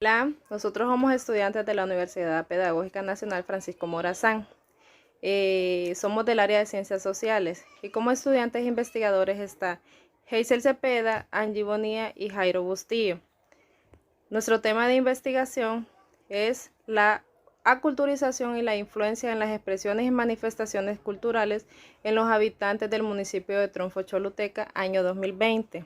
Hola, nosotros somos estudiantes de la Universidad Pedagógica Nacional Francisco Morazán. Somos del área de Ciencias Sociales y como estudiantes investigadores está Hazel Cepeda, Angie Bonilla y Jairo Bustillo. Nuestro tema de investigación es la aculturización y la influencia en las expresiones y manifestaciones culturales en los habitantes del municipio de Triunfo Choluteca, año 2020.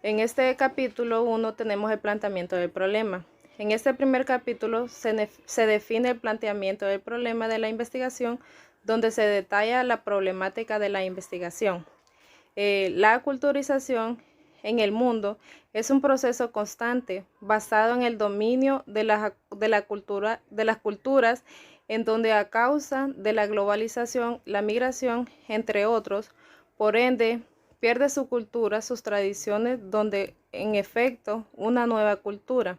En este capítulo 1 tenemos el planteamiento del problema. En este primer capítulo se define el planteamiento del problema de la investigación, donde se detalla la problemática de la investigación. La culturización en el mundo es un proceso constante basado en el dominio de las culturas, en donde a causa de la globalización, la migración, entre otros, por ende, pierde su cultura, sus tradiciones, donde en efecto una nueva cultura.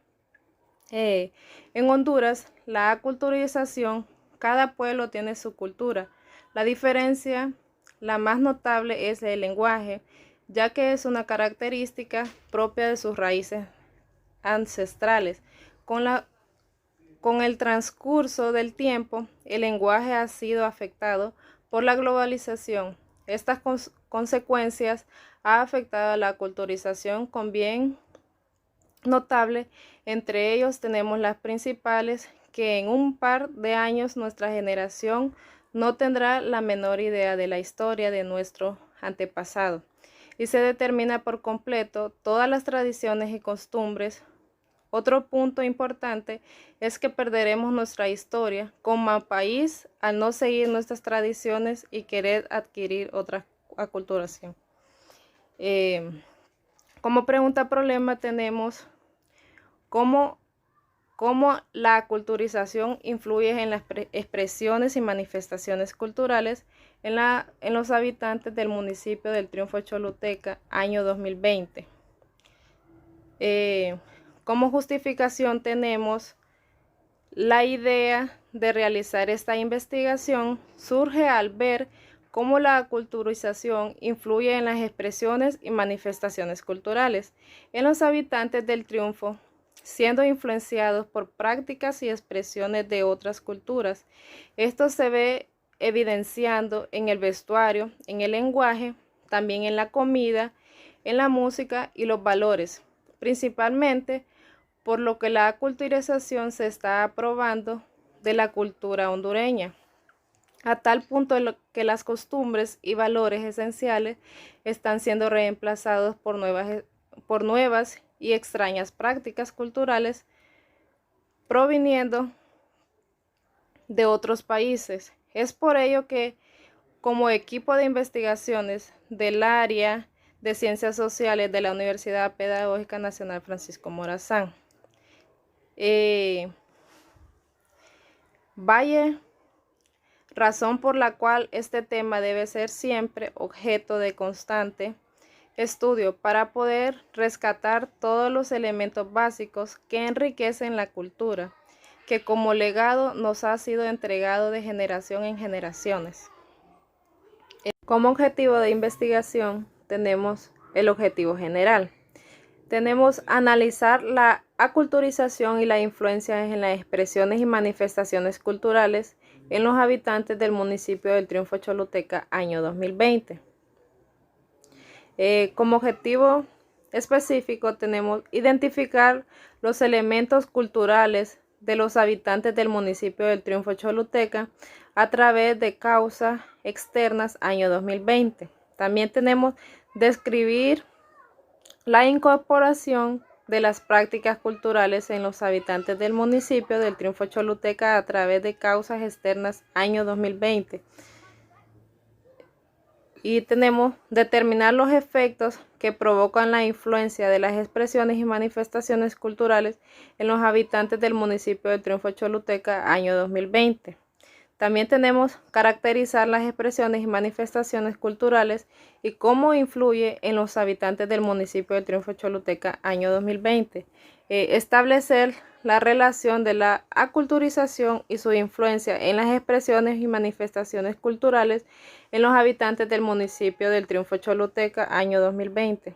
En Honduras, la aculturización, cada pueblo tiene su cultura. La diferencia, la más notable, es el lenguaje, ya que es una característica propia de sus raíces ancestrales. Con el transcurso del tiempo, el lenguaje ha sido afectado por la globalización. Estas consecuencias han afectado a la culturización con bien notable. Entre ellos tenemos las principales, que en un par de años nuestra generación no tendrá la menor idea de la historia de nuestro antepasado y se determina por completo todas las tradiciones y costumbres. Otro punto importante es que perderemos nuestra historia como país al no seguir nuestras tradiciones y querer adquirir otra aculturación. Como pregunta problema tenemos cómo la aculturización influye en las expresiones y manifestaciones culturales en los habitantes del municipio del Triunfo Choluteca, año 2020. Como justificación tenemos la idea de realizar esta investigación surge al ver cómo la culturización influye en las expresiones y manifestaciones culturales en los habitantes del Triunfo, siendo influenciados por prácticas y expresiones de otras culturas. Esto se ve evidenciando en el vestuario, en el lenguaje, también en la comida, en la música y los valores, principalmente por lo que la aculturización se está aprobando de la cultura hondureña, a tal punto que las costumbres y valores esenciales están siendo reemplazados por nuevas y extrañas prácticas culturales proviniendo de otros países. Es por ello que, como equipo de investigaciones del área de Ciencias Sociales de la Universidad Pedagógica Nacional Francisco Morazán, razón por la cual este tema debe ser siempre objeto de constante estudio para poder rescatar todos los elementos básicos que enriquecen la cultura, que como legado nos ha sido entregado de generación en generaciones. Como objetivo de investigación tenemos el objetivo general. Tenemos analizar la aculturización y la influencia en las expresiones y manifestaciones culturales en los habitantes del municipio del Triunfo Choluteca, año 2020. Como objetivo específico tenemos identificar los elementos culturales de los habitantes del municipio del Triunfo Choluteca a través de causas externas, año 2020. También tenemos describir la incorporación de las prácticas culturales en los habitantes del municipio del Triunfo Choluteca a través de causas externas, año 2020. Y tenemos determinar los efectos que provocan la influencia de las expresiones y manifestaciones culturales en los habitantes del municipio del Triunfo Choluteca, año 2020. También tenemos caracterizar las expresiones y manifestaciones culturales y cómo influye en los habitantes del municipio del Triunfo Choluteca, año 2020. Establecer la relación de la aculturización y su influencia en las expresiones y manifestaciones culturales en los habitantes del municipio del Triunfo Choluteca, año 2020.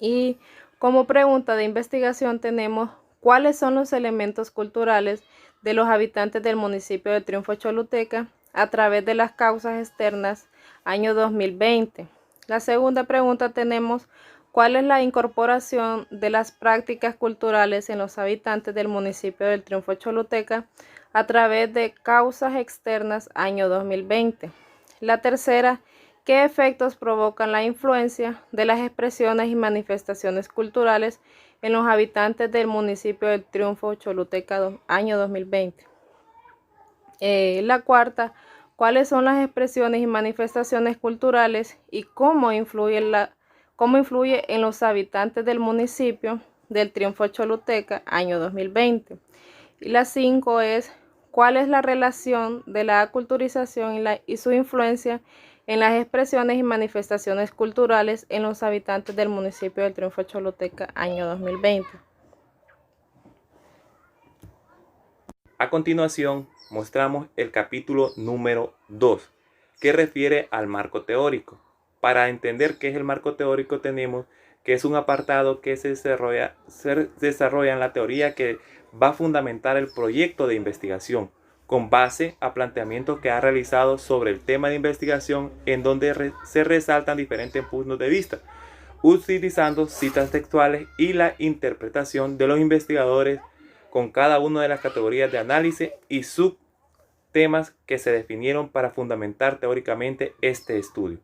Y Como pregunta de investigación tenemos cuáles son los elementos culturales de los habitantes del municipio de Triunfo Choluteca a través de las causas externas año 2020. La segunda pregunta tenemos cuál es la incorporación de las prácticas culturales en los habitantes del municipio del Triunfo Choluteca a través de causas externas año 2020. La tercera, ¿qué efectos provocan la influencia de las expresiones y manifestaciones culturales en los habitantes del municipio del Triunfo Choluteca año 2020? La cuarta, ¿cuáles son las expresiones y manifestaciones culturales y cómo influye en los habitantes del municipio del Triunfo Choluteca año 2020? Y la 5 es, ¿cuál es la relación de la aculturización y su influencia en las expresiones y manifestaciones culturales en los habitantes del municipio del Triunfo Choluteca año 2020? A continuación, mostramos el capítulo número 2, que refiere al marco teórico. Para entender qué es el marco teórico tenemos que es un apartado que se desarrolla en la teoría que va a fundamentar el proyecto de investigación con base a planteamientos que ha realizado sobre el tema de investigación en donde se resaltan diferentes puntos de vista, utilizando citas textuales y la interpretación de los investigadores con cada una de las categorías de análisis y subtemas que se definieron para fundamentar teóricamente este estudio.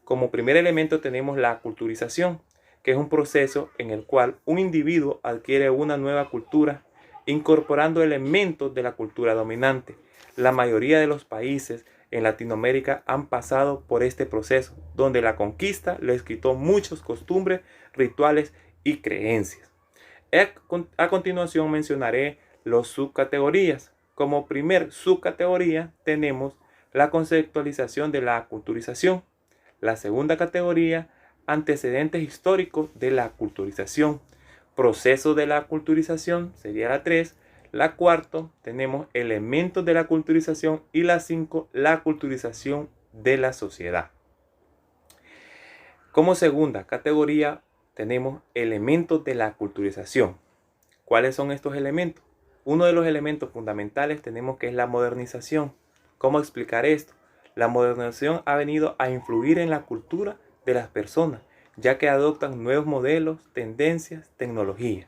Como primer elemento tenemos la aculturización, que es un proceso en el cual un individuo adquiere una nueva cultura incorporando elementos de la cultura dominante. La mayoría de los países en Latinoamérica han pasado por este proceso, donde la conquista les quitó muchas costumbres, rituales y creencias. A continuación mencionaré las subcategorías. Como primer subcategoría tenemos la conceptualización de la aculturización. La segunda categoría, antecedentes históricos de la aculturización. Proceso de la aculturización sería la 3. La 4 tenemos elementos de la aculturización y la 5, la aculturización de la sociedad. Como segunda categoría tenemos elementos de la aculturización. ¿Cuáles son estos elementos? Uno de los elementos fundamentales tenemos que es la modernización. ¿Cómo explicar esto? La modernización ha venido a influir en la cultura de las personas, ya que adoptan nuevos modelos, tendencias, tecnologías.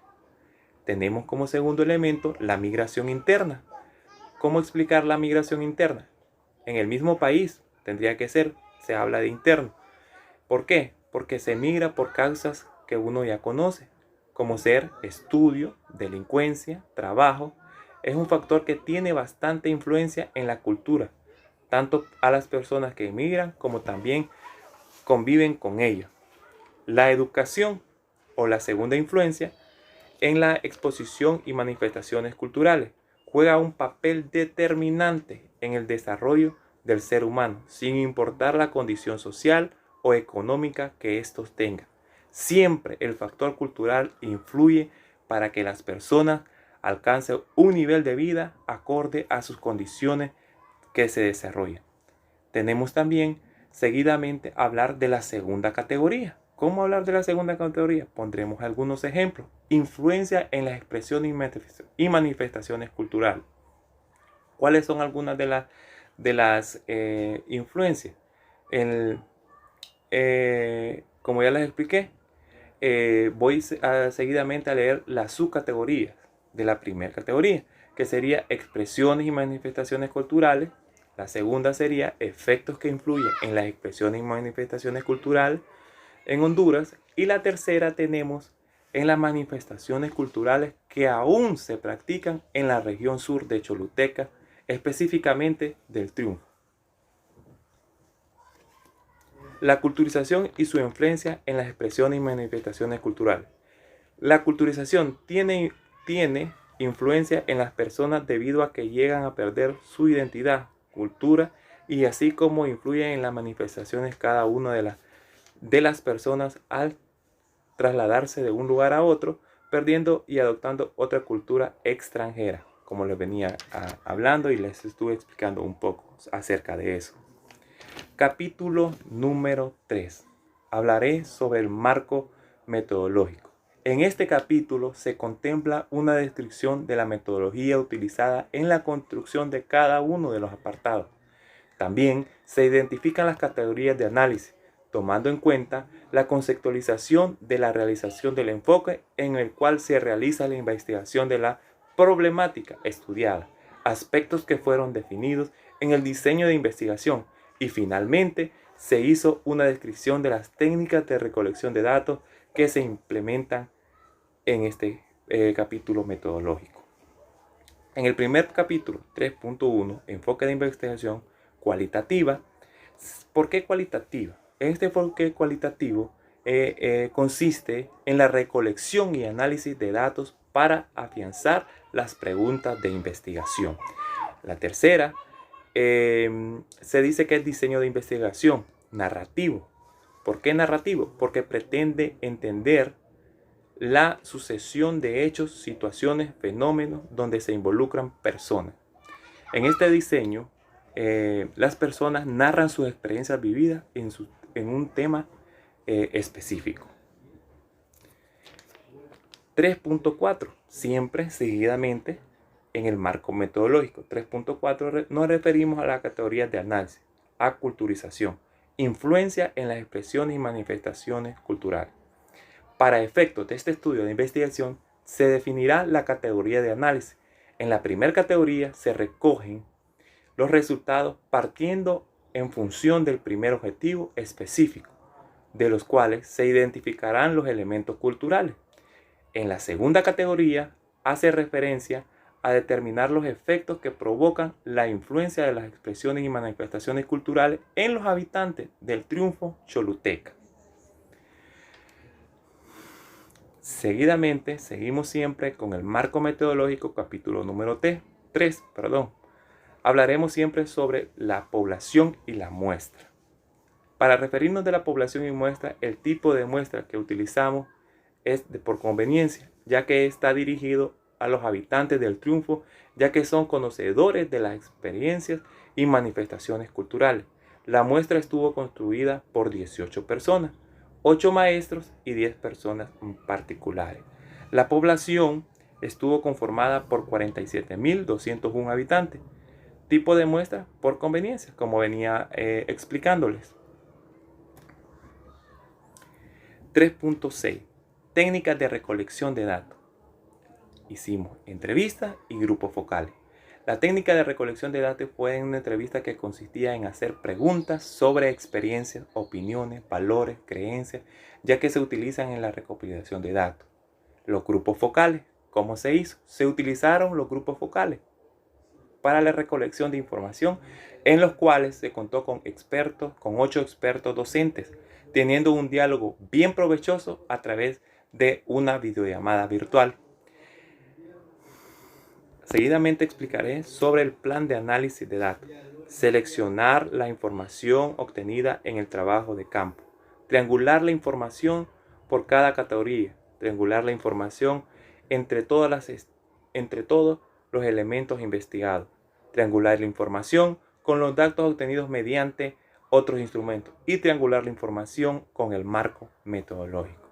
Tenemos como segundo elemento la migración interna. ¿Cómo explicar la migración interna? En el mismo país tendría que ser, se habla de interno. ¿Por qué? Porque se migra por causas que uno ya conoce, como ser estudio, delincuencia, trabajo. Es un factor que tiene bastante influencia en la cultura, tanto a las personas que emigran como también conviven con ellos. La educación o la segunda influencia en la exposición y manifestaciones culturales juega un papel determinante en el desarrollo del ser humano, sin importar la condición social o económica que estos tengan. Siempre el factor cultural influye para que las personas alcancen un nivel de vida acorde a sus condiciones que se desarrollan. Tenemos también seguidamente hablar de la segunda categoría. ¿Cómo hablar de la segunda categoría? Pondremos algunos ejemplos. Influencia en las expresiones y manifestaciones culturales. ¿Cuáles son algunas de las influencias? Como ya les expliqué, voy seguidamente a leer las subcategorías de la primera categoría, que sería expresiones y manifestaciones culturales. La segunda sería efectos que influyen en las expresiones y manifestaciones culturales en Honduras. Y la tercera tenemos en las manifestaciones culturales que aún se practican en la región sur de Choluteca, específicamente del Triunfo. La culturización y su influencia en las expresiones y manifestaciones culturales. La culturización tiene influencia en las personas debido a que llegan a perder su identidad, cultura y así como influye en las manifestaciones cada una de las personas al trasladarse de un lugar a otro, perdiendo y adoptando otra cultura extranjera, como les venía hablando y les estuve explicando un poco acerca de eso. Capítulo número 3. Hablaré sobre el marco metodológico. En este capítulo se contempla una descripción de la metodología utilizada en la construcción de cada uno de los apartados. También se identifican las categorías de análisis, tomando en cuenta la conceptualización de la realización del enfoque en el cual se realiza la investigación de la problemática estudiada, aspectos que fueron definidos en el diseño de investigación y finalmente se hizo una descripción de las técnicas de recolección de datos que se implementan en este capítulo metodológico. En el primer capítulo 3.1, enfoque de investigación cualitativa. ¿Por qué cualitativa? Este enfoque cualitativo consiste en la recolección y análisis de datos para afianzar las preguntas de investigación. La tercera, se dice que es diseño de investigación narrativo. ¿Por qué narrativo? Porque pretende entender la sucesión de hechos, situaciones, fenómenos donde se involucran personas. En este diseño, las personas narran sus experiencias vividas en un tema específico. 3.4. Siempre seguidamente en el marco metodológico. 3.4 nos referimos a las categorías de análisis, aculturización, influencia en las expresiones y manifestaciones culturales. Para efectos de este estudio de investigación se definirá la categoría de análisis. En la primera categoría se recogen los resultados partiendo en función del primer objetivo específico, de los cuales se identificarán los elementos culturales. En la segunda categoría hace referencia a determinar los efectos que provocan la influencia de las expresiones y manifestaciones culturales en los habitantes del Triunfo Choluteca. Seguidamente, seguimos siempre con el marco metodológico, capítulo número 3. Hablaremos siempre sobre la población y la muestra. Para referirnos de la población y muestra, el tipo de muestra que utilizamos es por conveniencia, ya que está dirigido a los habitantes del Triunfo, ya que son conocedores de las experiencias y manifestaciones culturales. La muestra estuvo construida por 18 personas, 8 maestros y 10 personas particulares. La población estuvo conformada por 47.201 habitantes. Tipo de muestra por conveniencia, como venía explicándoles. 3.6. Técnicas de recolección de datos. Hicimos entrevistas y grupos focales. La técnica de recolección de datos fue una entrevista que consistía en hacer preguntas sobre experiencias, opiniones, valores, creencias, ya que se utilizan en la recopilación de datos. Los grupos focales, ¿cómo se hizo? Se utilizaron los grupos focales para la recolección de información, en los cuales se contó con 8 expertos docentes, teniendo un diálogo bien provechoso a través de una videollamada virtual. Seguidamente explicaré sobre el plan de análisis de datos, seleccionar la información obtenida en el trabajo de campo, triangular la información por cada categoría, triangular la información entre todos los elementos investigados, triangular la información con los datos obtenidos mediante otros instrumentos y triangular la información con el marco metodológico.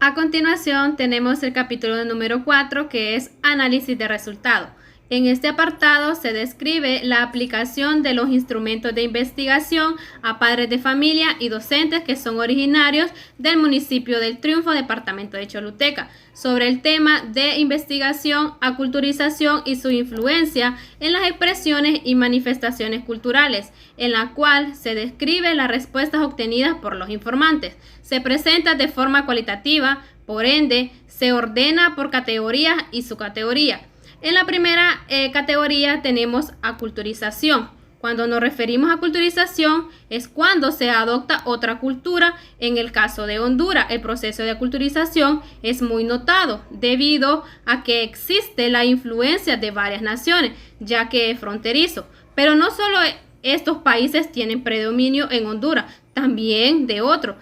A continuación tenemos el capítulo número 4, que es análisis de resultados. En este apartado se describe la aplicación de los instrumentos de investigación a padres de familia y docentes que son originarios del municipio del Triunfo, departamento de Choluteca, sobre el tema de investigación, aculturización y su influencia en las expresiones y manifestaciones culturales, en la cual se describe las respuestas obtenidas por los informantes. Se presenta de forma cualitativa, por ende, se ordena por categorías y subcategorías. En la primera categoría tenemos aculturización. Cuando nos referimos a aculturización es cuando se adopta otra cultura. En el caso de Honduras, el proceso de aculturización es muy notado debido a que existe la influencia de varias naciones, ya que es fronterizo. Pero no solo estos países tienen predominio en Honduras, también de otros,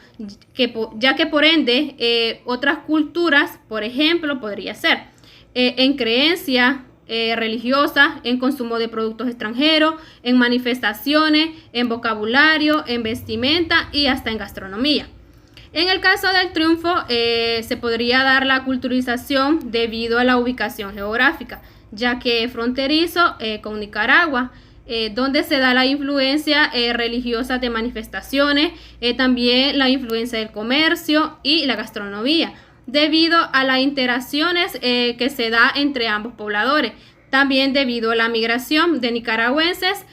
ya que por ende otras culturas, por ejemplo, podría ser en creencias religiosas, en consumo de productos extranjeros, en manifestaciones, en vocabulario, en vestimenta y hasta en gastronomía. En el caso del Triunfo, se podría dar la culturización debido a la ubicación geográfica, ya que es fronterizo con Nicaragua, donde se da la influencia religiosa de manifestaciones, también la influencia del comercio y la gastronomía, debido a las interacciones que se da entre ambos pobladores, también debido a la migración de nicaragüenses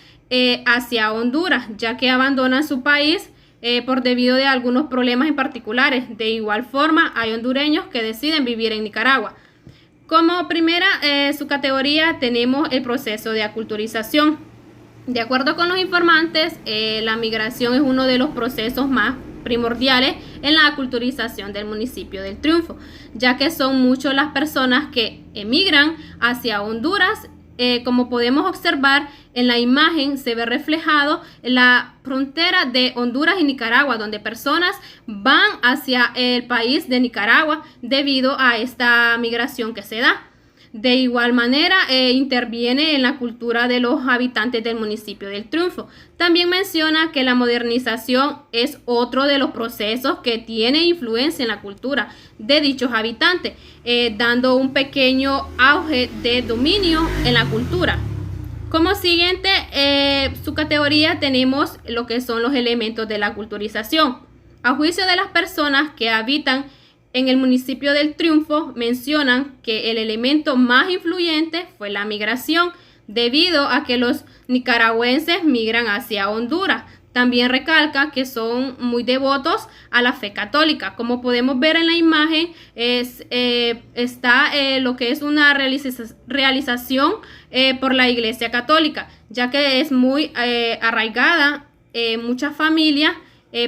hacia Honduras, ya que abandonan su país por debido de algunos problemas en particulares. De igual forma, hay hondureños que deciden vivir en Nicaragua. Como primera subcategoría tenemos el proceso de aculturización. De acuerdo con los informantes, la migración es uno de los procesos más primordiales en la aculturización del municipio del Triunfo, ya que son muchas las personas que emigran hacia Honduras. Como podemos observar en la imagen, se ve reflejado la frontera de Honduras y Nicaragua, donde personas van hacia el país de Nicaragua debido a esta migración que se da. De igual manera, interviene en la cultura de los habitantes del municipio del Triunfo. También menciona que la modernización es otro de los procesos que tiene influencia en la cultura de dichos habitantes, dando un pequeño auge de dominio en la cultura. Como siguiente subcategoría tenemos lo que son los elementos de la culturización. A juicio de las personas que habitan en el municipio del Triunfo, mencionan que el elemento más influyente fue la migración, debido a que los nicaragüenses migran hacia Honduras. También recalca que son muy devotos a la fe católica. Como podemos ver en la imagen, está lo que es una realización por la Iglesia Católica, ya que es muy arraigada. Muchas familias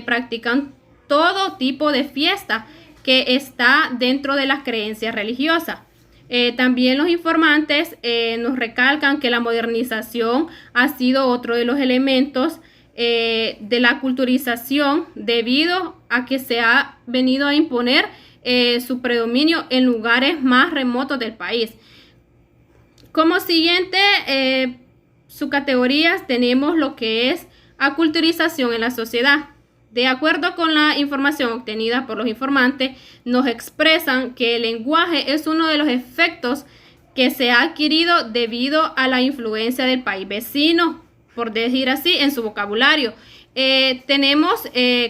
practican todo tipo de fiesta que está dentro de las creencias religiosas. También los informantes nos recalcan que la modernización ha sido otro de los elementos de la culturización, debido a que se ha venido a imponer su predominio en lugares más remotos del país. Como siguiente subcategorías tenemos lo que es aculturización en la sociedad. De acuerdo con la información obtenida por los informantes, nos expresan que el lenguaje es uno de los efectos que se ha adquirido debido a la influencia del país vecino, por decir así, en su vocabulario. Tenemos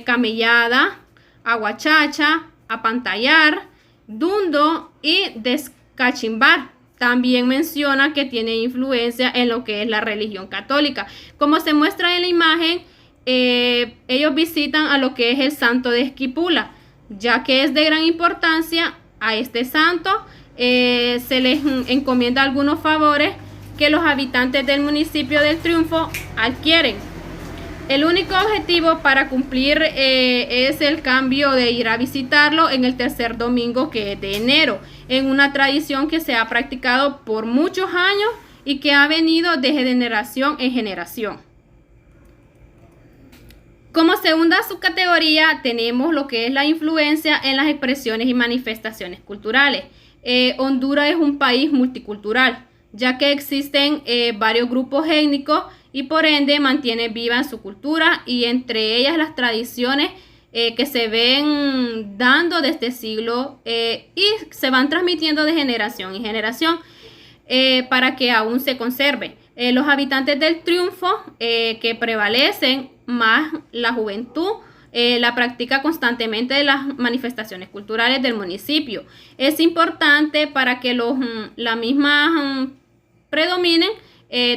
camellada, aguachacha, apantallar, dundo y descachimbar. También menciona que tiene influencia en lo que es la religión católica. Como se muestra en la imagen, ellos visitan a lo que es el santo de Esquipula, ya que es de gran importancia a este santo. Se les encomienda algunos favores que los habitantes del municipio del Triunfo adquieren. El único objetivo para cumplir es el cambio de ir a visitarlo en el tercer domingo, que es de enero, en una tradición que se ha practicado por muchos años y que ha venido de generación en generación. Como segunda subcategoría tenemos lo que es la influencia en las expresiones y manifestaciones culturales. Honduras es un país multicultural, ya que existen varios grupos étnicos y por ende mantiene viva su cultura, y entre ellas las tradiciones que se ven dando desde siglo y se van transmitiendo de generación en generación para que aún se conserve. Los habitantes del Triunfo, que prevalecen más la juventud, la practica constantemente de las manifestaciones culturales del municipio. Es importante para que las mismas predominen.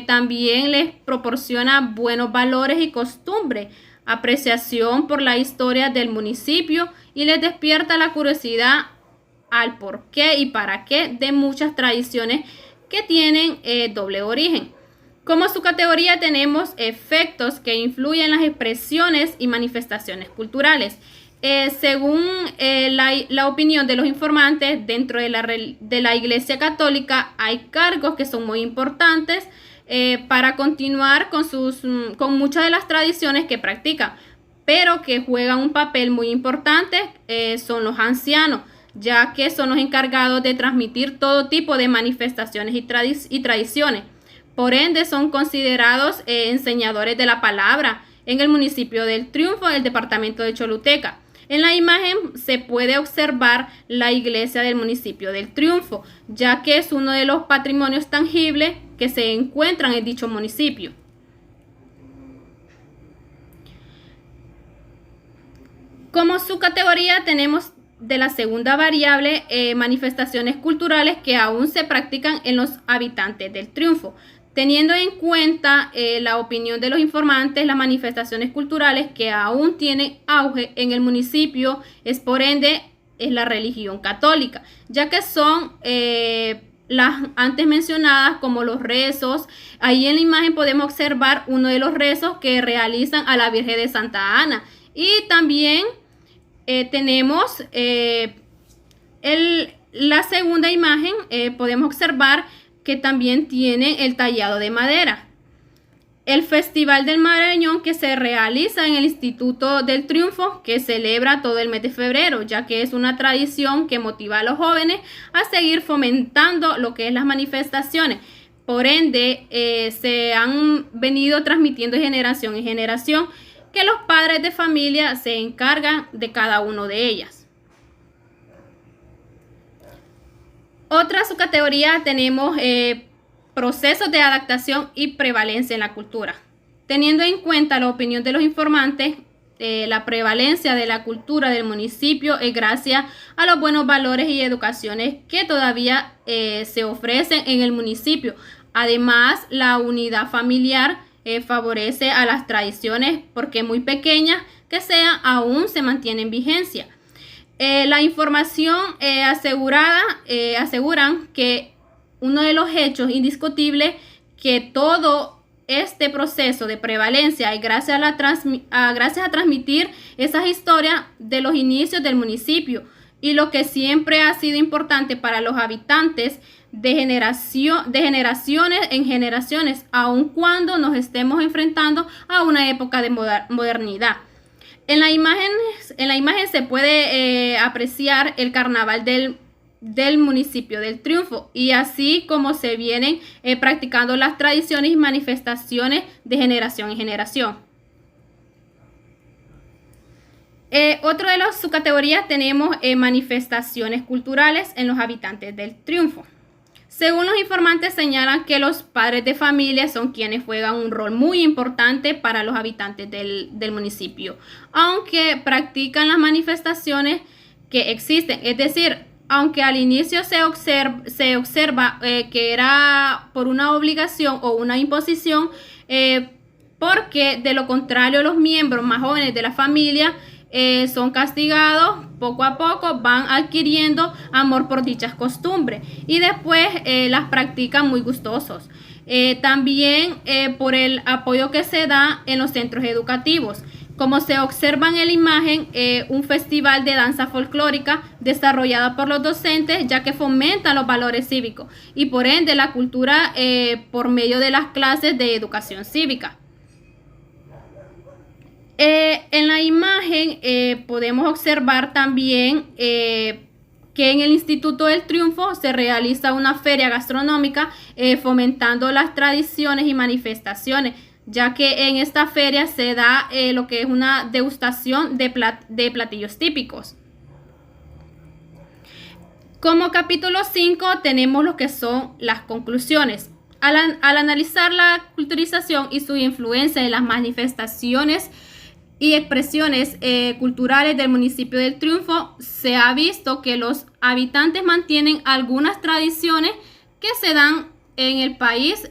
También les proporciona buenos valores y costumbres, apreciación por la historia del municipio, y les despierta la curiosidad al por qué y para qué de muchas tradiciones que tienen doble origen. Como subcategoría tenemos efectos que influyen en las expresiones y manifestaciones culturales. Según la opinión de los informantes, dentro de la Iglesia Católica hay cargos que son muy importantes para continuar con muchas de las tradiciones que practican, pero que juegan un papel muy importante son los ancianos, ya que son los encargados de transmitir todo tipo de manifestaciones y tradiciones. Por ende, son considerados enseñadores de la palabra en el municipio del Triunfo, el departamento de Choluteca. En la imagen se puede observar la iglesia del municipio del Triunfo, ya que es uno de los patrimonios tangibles que se encuentran en dicho municipio. Como subcategoría tenemos de la segunda variable manifestaciones culturales que aún se practican en los habitantes del Triunfo. Teniendo en cuenta la opinión de los informantes, las manifestaciones culturales que aún tienen auge en el municipio es por ende es la religión católica, ya que son las antes mencionadas como los rezos. Ahí en la imagen podemos observar uno de los rezos que realizan a la Virgen de Santa Ana, y también tenemos la segunda imagen, podemos observar que también tiene el tallado de madera. El Festival del Marañón, que se realiza en el Instituto del Triunfo, que celebra todo el mes de febrero, ya que es una tradición que motiva a los jóvenes a seguir fomentando lo que es las manifestaciones. Por ende, se han venido transmitiendo de generación en generación, que los padres de familia se encargan de cada uno de ellas. Otra subcategoría tenemos procesos de adaptación y prevalencia en la cultura. Teniendo en cuenta la opinión de los informantes, la prevalencia de la cultura del municipio es gracias a los buenos valores y educaciones que todavía se ofrecen en el municipio. Además, la unidad familiar favorece a las tradiciones, porque muy pequeñas que sean, aún se mantienen en vigencia. La información aseguran que uno de los hechos indiscutibles que todo este proceso de prevalencia es gracias a transmitir esas historias de los inicios del municipio, y lo que siempre ha sido importante para los habitantes de generaciones en generaciones, aun cuando nos estemos enfrentando a una época de modernidad. En la imagen se puede apreciar el carnaval del municipio del Triunfo, y así como se vienen practicando las tradiciones y manifestaciones de generación en generación. Otro de las subcategorías tenemos manifestaciones culturales en los habitantes del Triunfo. Según los informantes, señalan que los padres de familia son quienes juegan un rol muy importante para los habitantes del municipio, aunque practican las manifestaciones que existen. Es decir, aunque al inicio se observa que era por una obligación o una imposición, porque de lo contrario los miembros más jóvenes de la familia son castigados, poco a poco van adquiriendo amor por dichas costumbres y después las practican muy gustosos. También por el apoyo que se da en los centros educativos. Como se observa en la imagen, un festival de danza folclórica desarrollada por los docentes, ya que fomentan los valores cívicos y por ende la cultura por medio de las clases de educación cívica. En la imagen podemos observar también que en el Instituto del Triunfo se realiza una feria gastronómica fomentando las tradiciones y manifestaciones, ya que en esta feria se da lo que es una degustación de platillos típicos. Como capítulo 5 tenemos lo que son las conclusiones. Al analizar la culturización y su influencia en las manifestaciones y expresiones culturales del municipio del Triunfo, se ha visto que los habitantes mantienen algunas tradiciones que se dan en el país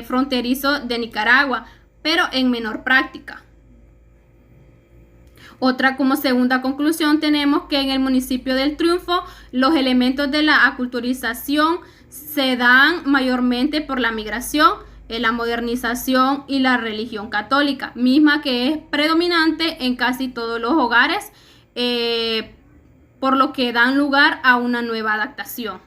fronterizo de Nicaragua, pero en menor práctica. Otra, como segunda conclusión, tenemos que en el municipio del Triunfo los elementos de la aculturización se dan mayormente por la migración, la modernización y la religión católica, misma que es predominante en casi todos los hogares, por lo que dan lugar a una nueva adaptación.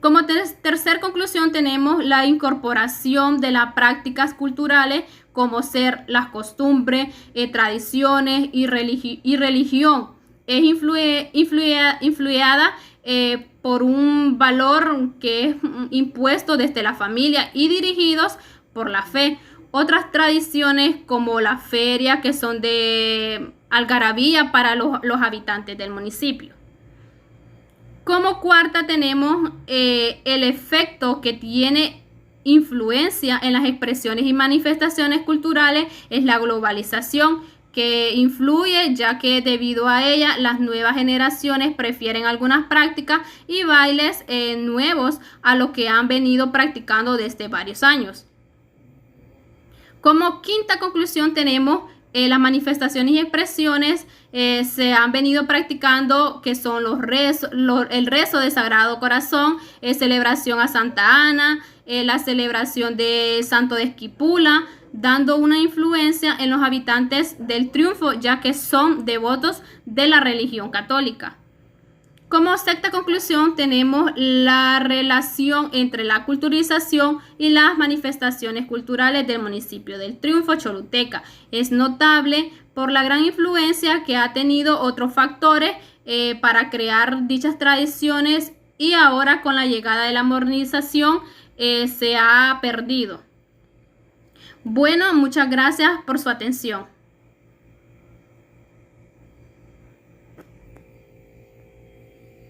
Como tercer conclusión tenemos la incorporación de las prácticas culturales como ser las costumbres, tradiciones y religión. Es influida por un valor que es impuesto desde la familia y dirigidos por la fe. Otras tradiciones como la feria, que son de algarabía para los habitantes del municipio. Como cuarta tenemos el efecto que tiene influencia en las expresiones y manifestaciones culturales es la globalización, que influye ya que debido a ella las nuevas generaciones prefieren algunas prácticas y bailes nuevos a lo que han venido practicando desde varios años. Como quinta conclusión tenemos las manifestaciones y expresiones se han venido practicando, que son el rezo de Sagrado Corazón, celebración a Santa Ana, la celebración de Santo de Esquipula, dando una influencia en los habitantes del Triunfo, ya que son devotos de la religión católica. Como sexta conclusión tenemos la relación entre la culturización y las manifestaciones culturales del municipio del Triunfo Choluteca. Es notable por la gran influencia que ha tenido otros factores para crear dichas tradiciones, y ahora con la llegada de la modernización se ha perdido. Bueno, muchas gracias por su atención.